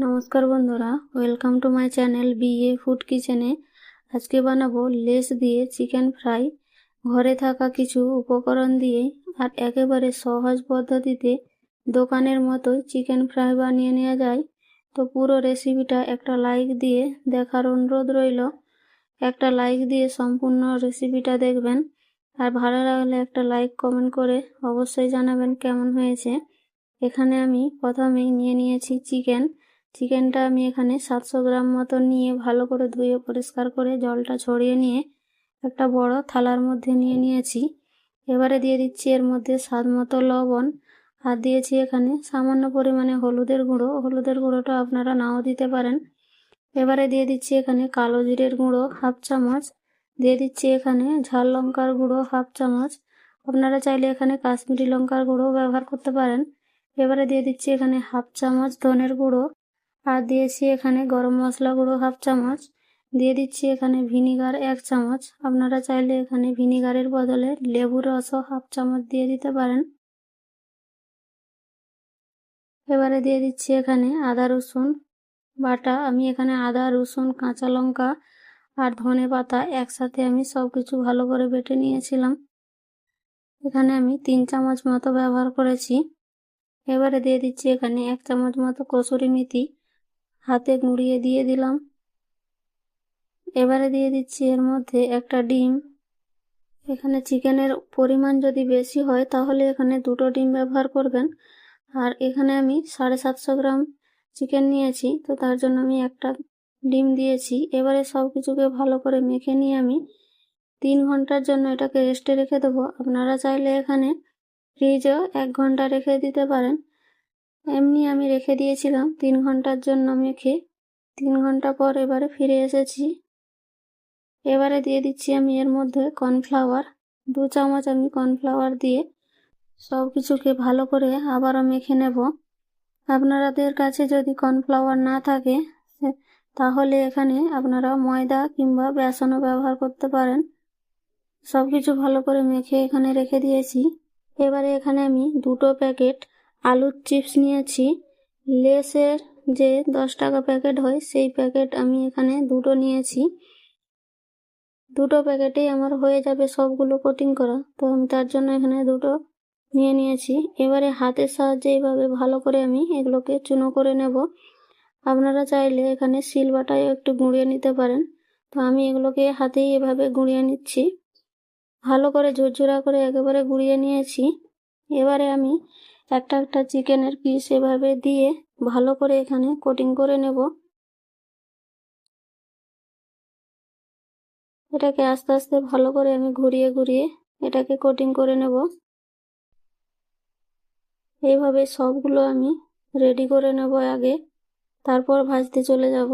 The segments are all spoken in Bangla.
নমস্কার বন্ধুরা, welcome to my channel BA food কিচেনে। আজকে বানাবো লেস দিয়ে চিকেন ফ্রাই। ঘরে থাকা কিছু উপকরণ দিয়ে আর একেবারে সহজ পদ্ধতিতে দোকানের মতোই চিকেন ফ্রাই বানিয়ে নেওয়া যায়। তো পুরো রেসিপিটা একটা লাইক দিয়ে দেখার অনুরোধ রইল। একটা লাইক দিয়ে সম্পূর্ণ রেসিপিটা দেখবেন, আর ভালো লাগলে একটা লাইক কমেন্ট করে অবশ্যই জানাবেন কেমন হয়েছে। এখানে আমি প্রথমেই নিয়ে নিয়েছি চিকেনটা আমি এখানে 700 গ্রাম মতো নিয়ে ভালো করে ধুয়ে পরিষ্কার করে জলটা ছড়িয়ে নিয়ে একটা বড় থালার মধ্যে নিয়ে নিয়েছি। এবারে দিয়ে দিচ্ছি এর মধ্যে স্বাদ মতো লবণ, আর দিয়েছি এখানে সামান্য পরিমাণে হলুদের গুঁড়োটা আপনারা নাও দিতে পারেন। এবারে দিয়ে দিচ্ছি এখানে কালো জিরের গুঁড়ো হাফ চামচ, দিয়ে দিচ্ছি এখানে ঝাল লঙ্কার গুঁড়ো হাফ চামচ। আপনারা চাইলে এখানে কাশ্মীরি লঙ্কার গুঁড়ো ব্যবহার করতে পারেন। এবারে দিয়ে দিচ্ছি এখানে হাফ চামচ ধনের গুঁড়ো, আর দিয়েছি এখানে গরম মশলা গুঁড়ো হাফ চামচ। দিয়ে দিচ্ছি এখানে ভিনিগার 1 চামচ। আপনারা চাইলে এখানে ভিনিগারের বদলে লেবুর রসও হাফ চামচ দিয়ে দিতে পারেন। এবারে দিয়ে দিচ্ছি এখানে আদা রসুন বাটা। আমি এখানে আদা রসুন কাঁচা লঙ্কা আর ধনে পাতা একসাথে আমি সব কিছু ভালো করে বেটে নিয়েছিলাম। এখানে আমি 3 চামচ মতো ব্যবহার করেছি। এবারে দিয়ে দিচ্ছি এখানে 1 চামচ মতো কসুরি মেথি হাতে গুঁড়িয়ে দিয়ে দিলাম। এবারে দিয়ে দিচ্ছি এর মধ্যে একটা ডিম। এখানে চিকেনের পরিমাণ যদি বেশি হয় তাহলে এখানে 2টো ডিম ব্যবহার করবেন, আর এখানে আমি 750 গ্রাম চিকেন নিয়েছি, তো তার জন্য আমি একটা ডিম দিয়েছি। এবারে সব কিছুকে ভালো করে মেখে নিয়ে আমি 3 ঘন্টার জন্য এটাকে রেস্টে রেখে দেবো। আপনারা চাইলে এখানে ফ্রিজেও 1 ঘন্টা রেখে দিতে পারেন। এমনি আমি রেখে দিয়েছিলাম 3 ঘন্টার জন্য মেখে। 3 ঘন্টা পর এবারে ফিরে এসেছি। এবারে দিয়ে দিচ্ছি আমি এর মধ্যে কর্নফ্লাওয়ার 2 চামচ। আমি কর্নফ্লাওয়ার দিয়ে সব কিছুকে ভালো করে আবারও মেখে নেব। আপনাদের কাছে যদি কর্নফ্লাওয়ার না থাকে তাহলে এখানে আপনারা ময়দা কিংবা বেসনও ব্যবহার করতে পারেন। সব কিছু ভালো করে মেখে এখানে রেখে দিয়েছি। এবারে এখানে আমি 2টো প্যাকেট আলুর চিপস নিয়েছি। লেসের যে 10 টাকা প্যাকেট হয় সেই প্যাকেট আমি এখানে 2টো নিয়েছি। 2টো প্যাকেটেই আমার হয়ে যাবে সবগুলো কোটিং করা, তো আমি তার জন্য এখানে 2টো নিয়ে নিয়েছি। এবারে হাতের সাহায্যে এইভাবে ভালো করে আমি এগুলোকে চূর্ণ করে নেব। আপনারা চাইলে এখানে শিলবাটায় একটু গুঁড়িয়ে নিতে পারেন, তো আমি এগুলোকে হাতেই এভাবে গুঁড়িয়ে নিচ্ছি। ভালো করে ঝুরঝুরা করে একেবারে গুঁড়িয়ে নিয়েছি। এবারে আমি একটা একটা চিকেনের পিস এভাবে দিয়ে ভালো করে এখানে কোটিং করে নেব। এটাকে আস্তে আস্তে ভালো করে আমি ঘুরিয়ে ঘুরিয়ে এটাকে কোটিং করে নেব। এইভাবে সবগুলো আমি রেডি করে নেব আগে, তারপর ভাজতে চলে যাব।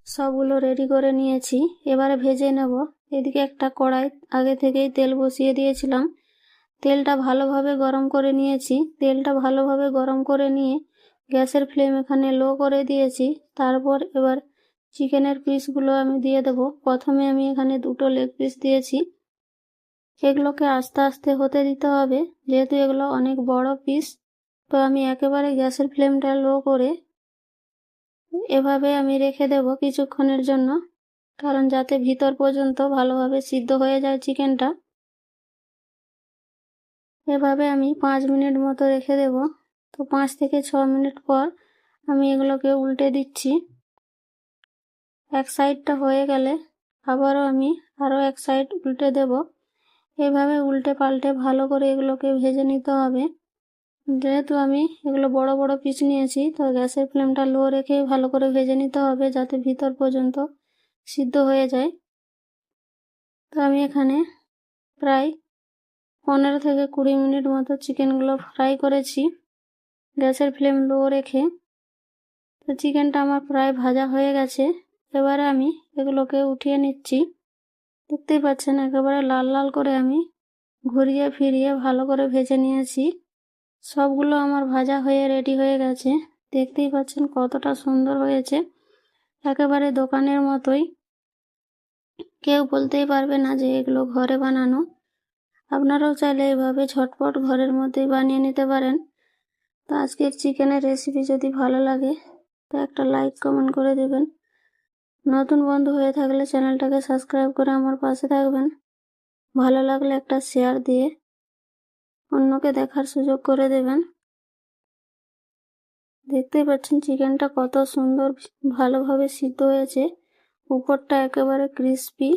সবগুলো রেডি করে নিয়েছি, এবারে ভেজে নেব। এদিকে একটা কড়াই আগে থেকেই তেল বসিয়ে দিয়েছিলাম। তেলটা ভালোভাবে গরম করে নিয়েছি। তেলটা ভালোভাবে গরম করে নিয়ে গ্যাসের ফ্লেম এখানে লো করে দিয়েছি। তারপর এবার চিকেনের পিসগুলো আমি দিয়ে দেব। প্রথমে আমি এখানে 2টো লেগ পিস দিয়েছি। এগুলোকে আস্তে আস্তে হতে দিতে হবে, যেহেতু এগুলো অনেক বড় পিস। তো আমি একেবারে গ্যাসের ফ্লেমটা লো করে এভাবে আমি রেখে দেব কিছুক্ষণের জন্য, কারণ যাতে ভিতর পর্যন্ত ভালোভাবে সিদ্ধ হয়ে যায় চিকেনটা। এভাবে আমি 5 মিনিট মতো রেখে দেব। তো 5 থেকে 6 মিনিট পর আমি এগুলোকে উল্টে দিচ্ছি। এক সাইডটা হয়ে গেলে আবারও আমি আরও এক সাইড উল্টে দেব। এভাবে উল্টে পাল্টে ভালো করে এগুলোকে ভেজে নিতে হবে। যেহেতু আমি এগুলো বড় বড় পিস নিয়েছি, তো গ্যাসের ফ্লেমটা লো রেখে ভালো করে ভেজে নিতে হবে যাতে ভিতর পর্যন্ত সিদ্ধ হয়ে যায়। তো আমি এখানে প্রায় 15 থেকে 20 মিনিট মতো চিকেনগুলো ফ্রাই করেছি গ্যাসের ফ্লেম লো রেখে। তো চিকেনটা আমার প্রায় ভাজা হয়ে গেছে। এবারে আমি এগুলোকে উঠিয়ে নিচ্ছি। দেখতেই পাচ্ছেন একেবারে লাল লাল করে আমি ঘুরিয়ে ফিরিয়ে ভালো করে ভেজে নিয়েছি। সবগুলো আমার ভাজা হয়ে রেডি হয়ে গেছে। দেখতেই পাচ্ছেন কতটা সুন্দর হয়েছে, একেবারে দোকানের মতোই। কেউ বলতেই পারবে না যে এগুলো ঘরে বানানো। আপনারাও চাইলে এইভাবে ঝটপট ঘরের মধ্যেই বানিয়ে নিতে পারেন। তো আজকের চিকেনের রেসিপি যদি ভালো লাগে তো একটা লাইক কমেন্ট করে দেবেন। নতুন বন্ধু হয়ে থাকলে চ্যানেলটাকে সাবস্ক্রাইব করে আমার পাশে থাকবেন। ভালো লাগলে একটা শেয়ার দিয়ে অন্যকে দেখার সুযোগ করে দেবেন। দেখতেই পাচ্ছেন চিকেনটা কত সুন্দর ভালোভাবে সিদ্ধ হয়েছে। উপরটা একেবারে ক্রিস্পি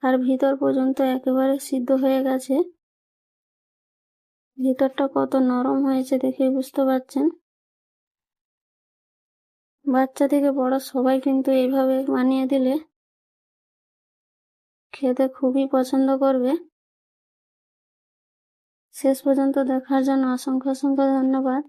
আর ভিতর পর্যন্ত একেবারে সিদ্ধ হয়ে গেছে। ভিতরটা কত নরম হয়েছে দেখে বুঝতে পারছেন। বাচ্চা থেকে বড় সবাই কিন্তু এইভাবে বানিয়ে দিলে খেতে খুবই পছন্দ করবে। শেষ পর্যন্ত দেখার জন্য অসংখ্য অসংখ্য ধন্যবাদ।